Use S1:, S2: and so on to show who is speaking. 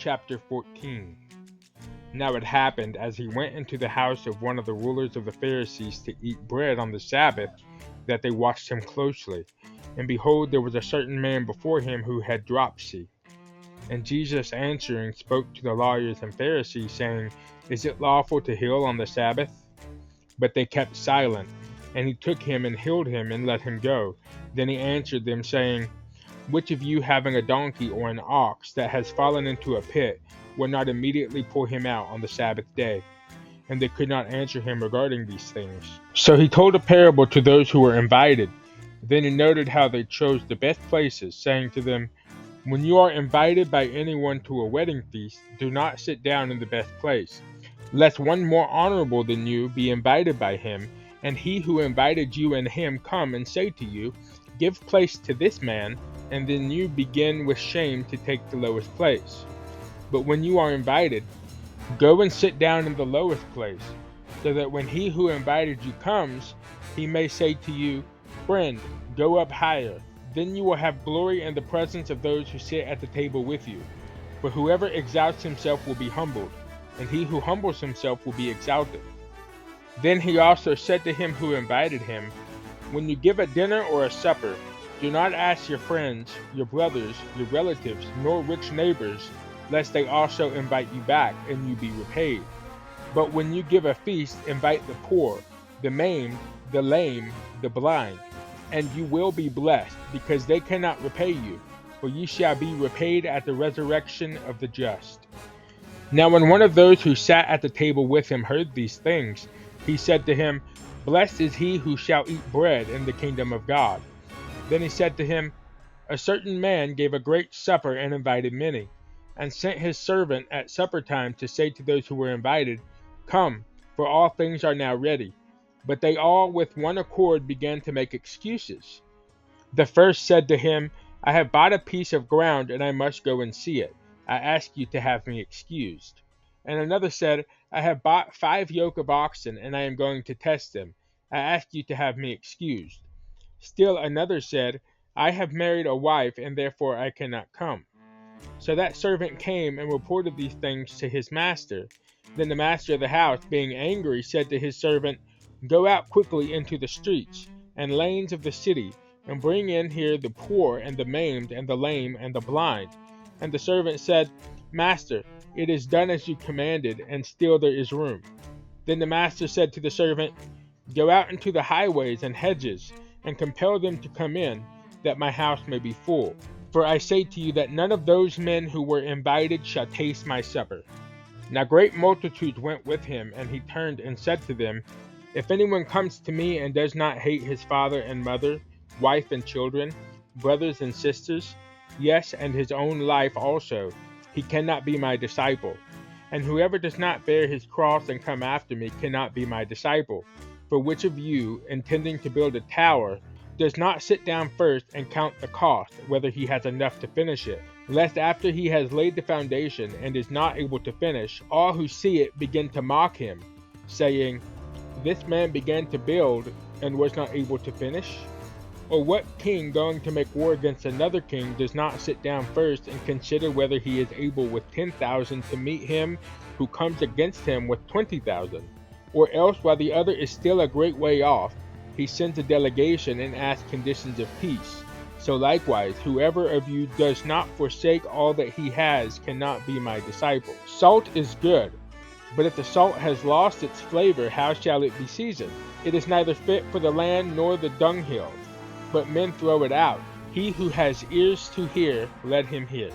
S1: chapter 14. Now it happened, as he went into the house of one of the rulers of the Pharisees to eat bread on the Sabbath, that they watched him closely. And behold, there was a certain man before him who had dropsy. And Jesus answering spoke to the lawyers and Pharisees, saying, Is it lawful to heal on the Sabbath? But they kept silent. And he took him and healed him and let him go. Then he answered them, saying, Which of you, having a donkey or an ox that has fallen into a pit, will not immediately pull him out on the Sabbath day? And they could not answer him regarding these things. So he told a parable to those who were invited. Then he noted how they chose the best places, saying to them, When you are invited by anyone to a wedding feast, do not sit down in the best place, lest one more honorable than you be invited by him, and he who invited you and him come and say to you, Give place to this man, and then you begin with shame to take the lowest place. But when you are invited, go and sit down in the lowest place, so that when he who invited you comes, he may say to you, Friend, go up higher. Then you will have glory in the presence of those who sit at the table with you. For whoever exalts himself will be humbled, and he who humbles himself will be exalted. Then he also said to him who invited him, When you give a dinner or a supper, do not ask your friends, your brothers, your relatives, nor rich neighbors, lest they also invite you back and you be repaid. But when you give a feast, invite the poor, the maimed, the lame, the blind, and you will be blessed, because they cannot repay you, for you shall be repaid at the resurrection of the just. Now when one of those who sat at the table with him heard these things, he said to him, Blessed is he who shall eat bread in the kingdom of God. Then he said to him, A certain man gave a great supper and invited many, and sent his servant at supper time to say to those who were invited, Come, for all things are now ready. But they all with one accord began to make excuses. The first said to him, I have bought a piece of ground, and I must go and see it. I ask you to have me excused. And another said, I have bought 5 yoke of oxen, and I am going to test them. I ask you to have me excused. Still another said, I have married a wife, and therefore I cannot come. So that servant came and reported these things to his master. Then the master of the house, being angry, said to his servant, Go out quickly into the streets and lanes of the city, and bring in here the poor and the maimed and the lame and the blind. And the servant said, Master, it is done as you commanded, and still there is room. Then the master said to the servant, Go out into the highways and hedges, and compel them to come in, that my house may be full. For I say to you that none of those men who were invited shall taste my supper. Now great multitudes went with him, and he turned and said to them, If anyone comes to me and does not hate his father and mother, wife and children, brothers and sisters, yes, and his own life also, he cannot be my disciple. And whoever does not bear his cross and come after me cannot be my disciple. For which of you, intending to build a tower, does not sit down first and count the cost, whether he has enough to finish it, lest after he has laid the foundation and is not able to finish, all who see it begin to mock him, saying, This man began to build and was not able to finish? Or what king going to make war against another king does not sit down first and consider whether he is able with 10,000 to meet him who comes against him with 20,000? Or else, while the other is still a great way off, he sends a delegation and asks conditions of peace. So likewise, whoever of you does not forsake all that he has cannot be my disciple. Salt is good, but if the salt has lost its flavor, how shall it be seasoned? It is neither fit for the land nor the dunghill, but men throw it out. He who has ears to hear, let him hear.